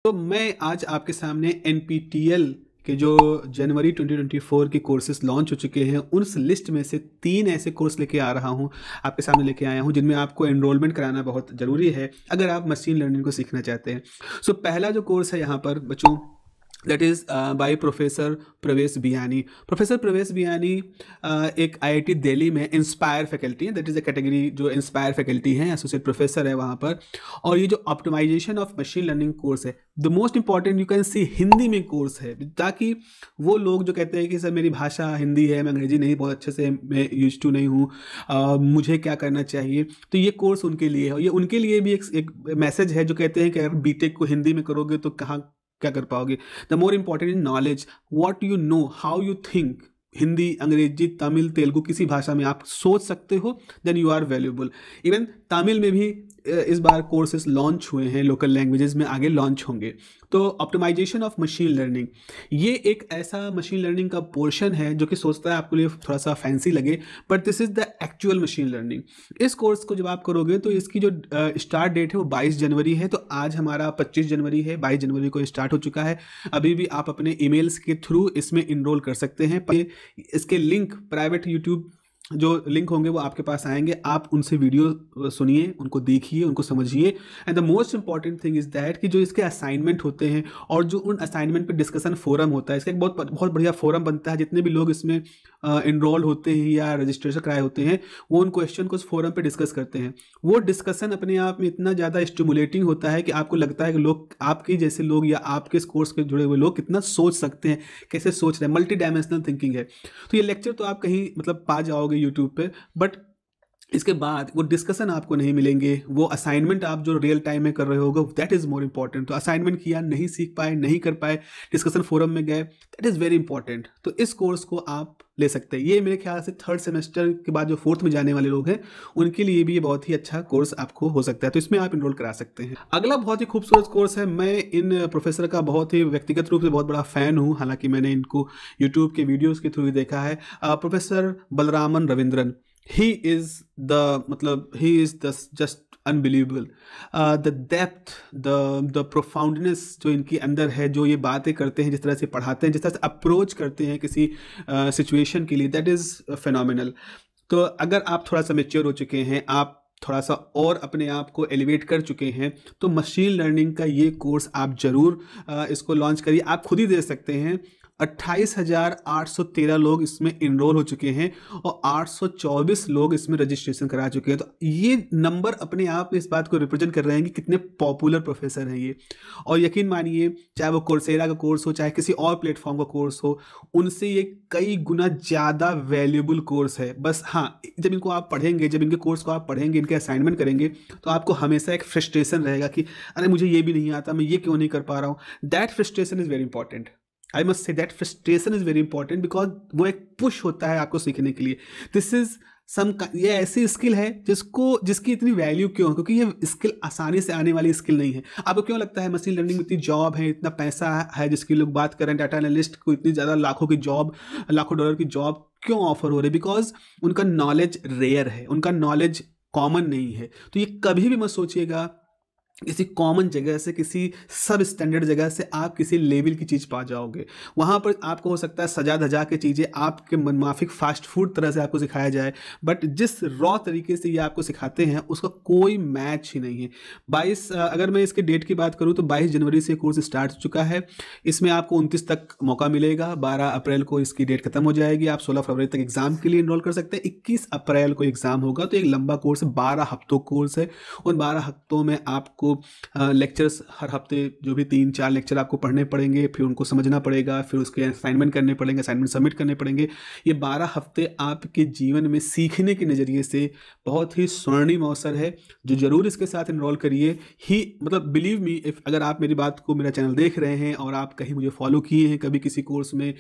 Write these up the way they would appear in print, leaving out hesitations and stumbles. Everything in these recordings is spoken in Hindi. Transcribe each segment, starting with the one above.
तो मैं आज आपके सामने एनपीटीईएल के जो जनवरी 2024 के कोर्सेज लॉन्च हो चुके हैं उस लिस्ट में से 3 ऐसे कोर्स लेके आ रहा हूं, आपके सामने लेके आया हूं जिनमें आपको एनरोलमेंट कराना बहुत ज़रूरी है अगर आप मशीन लर्निंग को सीखना चाहते हैं। सो पहला जो कोर्स है यहाँ पर बच्चों, दैट इज़ बाय प्रोफेसर प्रवेश बियानी। प्रोफेसर प्रवेश बियानी एक आईआईटी दिल्ली में इंस्पायर फैकल्टी है, दैट इज़ अ कैटेगरी जो इंस्पायर फैकल्टी है, एसोसिएट प्रोफेसर है वहाँ पर। और ये जो optimisation of machine learning course है, the most important you can see Hindi में कोर्स है, ताकि वो लोग जो कहते हैं कि सर मेरी भाषा हिंदी है, मैं अंग्रेजी नहीं बहुत अच्छे से मैं यूज टू नहीं हूँ, मुझे क्या करना चाहिए, तो ये कोर्स उनके लिए है। और ये उनके लिए भी एक मैसेज है जो कहते हैं कि अगर बीटेक को हिंदी में करोगे तो कहाँ क्या कर पाओगे। The more important is knowledge, what you know, how you think. Hindi, अंग्रेजी, तमिल, तेलुगु किसी भाषा में आप सोच सकते हो, then you are valuable. Even Tamil में भी इस बार कोर्सेज लॉन्च हुए हैं, लोकल लैंग्वेजेस में आगे लॉन्च होंगे। तो ऑप्टिमाइजेशन ऑफ मशीन लर्निंग ये एक ऐसा मशीन लर्निंग का पोर्शन है जो कि सोचता है आपके लिए थोड़ा सा फैंसी लगे, but this is the actual machine learning. इस कोर्स को जब आप करोगे तो इसकी जो स्टार्ट डेट है वो 22 जनवरी है, तो आज हमारा 25 जनवरी है, 22 जनवरी को स्टार्ट हो चुका है। अभी भी आप अपने ईमेल्स के थ्रू इसमें इनरोल कर सकते हैं। इसके लिंक प्राइवेट यूट्यूब जो लिंक होंगे वो आपके पास आएंगे, आप उनसे वीडियो सुनिए, उनको देखिए, उनको समझिए। And the most important thing is that कि जो इसके असाइनमेंट होते हैं और जो उन असाइनमेंट पे डिस्कशन फोरम होता है, इसका एक बहुत बहुत बढ़िया फोरम बनता है। जितने भी लोग इसमें इनरोल होते हैं या रजिस्ट्रेशन कराए होते हैं वो उन क्वेश्चन को उस फोरम पे डिस्कस करते हैं। वो डिस्कशन अपने आप में इतना ज़्यादा स्टिमुलेटिंग होता है कि आपको लगता है कि लोग, आपके जैसे लोग या आपके इस कोर्स के जुड़े हुए लोग कितना सोच सकते हैं, कैसे सोच रहे हैं, मल्टी डायमेंशनल थिंकिंग है। तो ये लेक्चर तो आप कहीं मतलब पा जाओगे यूट्यूब पे, बट इसके बाद वो डिस्कशन आपको नहीं मिलेंगे, वो असाइनमेंट आप जो रियल टाइम में कर रहे होगे दैट इज़ मोर इंपॉर्टेंट। तो असाइनमेंट किया, नहीं सीख पाए, नहीं कर पाए, डिस्कशन फोरम में गए, दैट इज़ वेरी इंपॉर्टेंट। तो इस कोर्स को आप ले सकते हैं। ये मेरे ख्याल से 3rd सेमेस्टर के बाद जो 4th में जाने वाले लोग हैं उनके लिए भी ये बहुत ही अच्छा कोर्स आपको हो सकता है, तो इसमें आप इनरोल करा सकते हैं। अगला बहुत ही खूबसूरत कोर्स है। मैं इन प्रोफेसर का बहुत ही व्यक्तिगत रूप से बहुत बड़ा फ़ैन हूँ, हालांकि मैंने इनको यूट्यूब के वीडियोज़ के थ्रू ही देखा है। Professor Balaraman Ravindran, he is the just unbelievable, the depth, the profoundness जो इनके अंदर है, जो ये बातें करते हैं, जिस तरह से पढ़ाते हैं, जिस तरह से अप्रोच करते हैं किसी सिचुएशन के लिए, दैट इज़ phenomenal। तो अगर आप थोड़ा सा मेच्योर हो चुके हैं, आप थोड़ा सा और अपने आप को एलिवेट कर चुके हैं, तो मशीन लर्निंग का ये कोर्स आप ज़रूर इसको लॉन्च करिए। आप खुद ही दे सकते हैं। 28,813 लोग इसमें इनरोल हो चुके हैं और 824 लोग इसमें रजिस्ट्रेशन करा चुके हैं। तो ये नंबर अपने आप इस बात को रिप्रेजेंट कर रहे हैं कि कितने पॉपुलर प्रोफेसर हैं ये। और यकीन मानिए, चाहे वो कोर्सेरा का कोर्स हो, चाहे किसी और प्लेटफॉर्म का कोर्स हो, उनसे ये कई गुना ज़्यादा वैल्यूबल कोर्स है। बस हाँ, जब इनको आप पढ़ेंगे, जब इनके कोर्स को आप पढ़ेंगे, इनके असाइनमेंट करेंगे, तो आपको हमेशा एक फ्रस्ट्रेशन रहेगा कि अरे मुझे ये भी नहीं आता, मैं ये क्यों नहीं कर पा रहा हूँ। That frustration is very important. I must say that frustration is very important, because वो एक पुश होता है आपको सीखने के लिए। दिस इज़ ये ऐसी स्किल है जिसकी इतनी वैल्यू क्यों, क्योंकि ये स्किल आसानी से आने वाली स्किल नहीं है। आपको क्यों लगता है मशीन लर्निंग में इतनी जॉब है, इतना पैसा है, जिसकी लोग बात करें, डाटा एनालिस्ट को इतनी ज़्यादा लाखों की जॉब, लाखों डॉलर की जॉब क्यों ऑफर हो रही है? बिकॉज उनका नॉलेज रेयर है, उनका नॉलेज कॉमन नहीं है। तो ये कभी भी मत सोचिएगा किसी कॉमन जगह से, किसी सब स्टैंडर्ड जगह से आप किसी लेवल की चीज़ पा जाओगे। वहाँ पर आपको हो सकता है सजा धजा के चीज़ें आपके मनमाफिक फास्ट फूड तरह से आपको सिखाया जाए, बट जिस रॉ तरीके से ये आपको सिखाते हैं उसका कोई मैच ही नहीं है। 22 अगर मैं इसके डेट की बात करूँ तो 22 जनवरी से कोर्स स्टार्ट हो चुका है। इसमें आपको 29 तक मौका मिलेगा, 12 अप्रैल को इसकी डेट खत्म हो जाएगी। आप 16 फरवरी तक एग्जाम के लिए इनरोल कर सकते हैं। 21 अप्रैल को एग्जाम होगा। तो एक लंबा कोर्स है, 12 हफ्तों कोर्स है। उन 12 हफ्तों में आपको लेक्चर्स हर हफ्ते जो भी 3-4 लेक्चर आपको पढ़ने पड़ेंगे, फिर उनको समझना पड़ेगा, फिर उसके असाइनमेंट करने पड़ेंगे, असाइनमेंट सबमिट करने पड़ेंगे। ये 12 हफ्ते आपके जीवन में सीखने के नज़रिए से बहुत ही स्वर्णिम अवसर है, जो ज़रूर इसके साथ इनरोल करिए ही। मतलब बिलीव मी, इफ़ अगर आप मेरी बात को, मेरा चैनल देख रहे हैं और आप कहीं मुझे फॉलो किए हैं कभी किसी कोर्स में,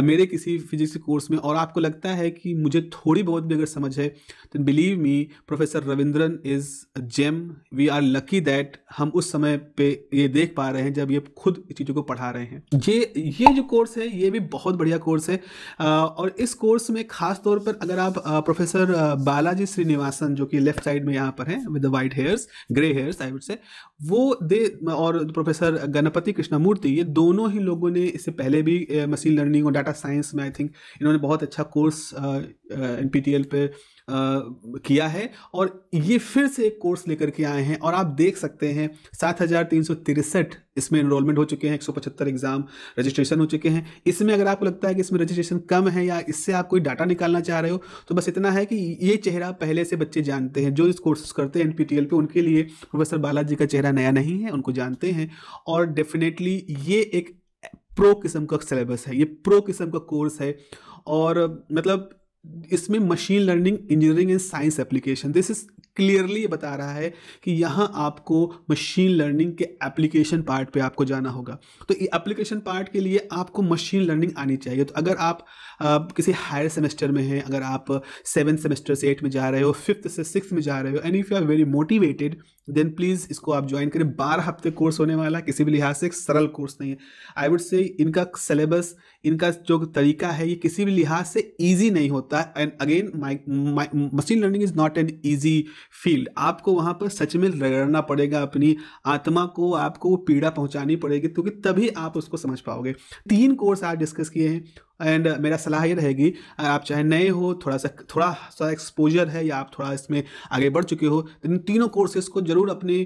मेरे किसी फिजिक्स कोर्स में, और आपको लगता है कि मुझे थोड़ी बहुत भी अगर समझ है, तो believe me, professor Ravindran is a gem. We are lucky that that हम उस समय पे ये देख पा रहे हैं जब ये खुद चीज़ों को पढ़ा रहे हैं। ये जो कोर्स है ये भी बहुत बढ़िया कोर्स है और इस कोर्स में खास तौर पर अगर आप प्रोफेसर बालाजी श्रीनिवासन जो कि लेफ्ट साइड में यहाँ पर हैं with the white hairs, grey hairs I would say, वो और प्रोफेसर गणपति कृष्णमूर्ति, ये दोनों ही लोगों ने इससे पहले भी मशीन लर्निंग और डाटा साइंस में आई थिंक इन्होंने बहुत अच्छा कोर्स NPTEL पे किया है और ये फिर से एक कोर्स लेकर के आए हैं और आप देख सकते हैं 7,363 इसमें एनरोलमेंट हो चुके हैं, 175 एग्जाम रजिस्ट्रेशन हो चुके हैं। इसमें अगर आपको लगता है कि इसमें रजिस्ट्रेशन कम है या इससे आप कोई डाटा निकालना चाह रहे हो तो बस इतना है कि ये चेहरा पहले से बच्चे जानते हैं जो इस कोर्स करते हैं NPTEL पे, उनके लिए प्रोफेसर बालाजी का चेहरा नया नहीं है, उनको जानते हैं और डेफिनेटली ये एक प्रो किस्म का सिलेबस है, ये प्रो किस्म का कोर्स है और मतलब इसमें machine learning, engineering and science application, this is clearly बता रहा है कि यहाँ आपको मशीन लर्निंग के एप्लीकेशन पार्ट पे आपको जाना होगा। तो एप्लीकेशन पार्ट के लिए आपको मशीन लर्निंग आनी चाहिए। तो अगर आप किसी हायर सेमेस्टर में हैं, अगर आप 7th सेमेस्टर से 8 में जा रहे हो, 5th से 6th में जा रहे हो, and if you are very motivated then please इसको आप ज्वाइन करें। 12 हफ्ते कोर्स होने वाला, किसी भी लिहाज से एक सरल कोर्स नहीं है। आई वुड से इनका सिलेबस, इनका जो तरीका है ये किसी भी लिहाज से ईजी नहीं होता। And again machine learning is not an easy field. आपको वहाँ पर सच में रगड़ना पड़ेगा, अपनी आत्मा को आपको वो पीड़ा पहुँचानी पड़ेगी क्योंकि तभी आप उसको समझ पाओगे। 3 कोर्स आज डिस्कस किए हैं एंड मेरा सलाह ये रहेगी, आप चाहे नए हो, थोड़ा सा एक्सपोजर है या आप थोड़ा इसमें आगे बढ़ चुके हो, तो इन तीनों कोर्सेज को जरूर अपनी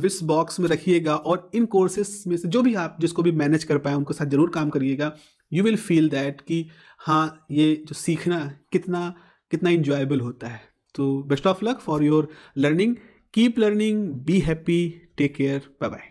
विश बॉक्स में रखिएगा और इन कोर्सेज में से जो भी आप जिसको भी मैनेज कर पाए उनको साथ जरूर काम करिएगा। यू विल फील दैट कि हाँ ये जो सीखना कितना इंजॉयबल होता है। तो best of luck for your learning, keep learning, be happy, take care, bye bye.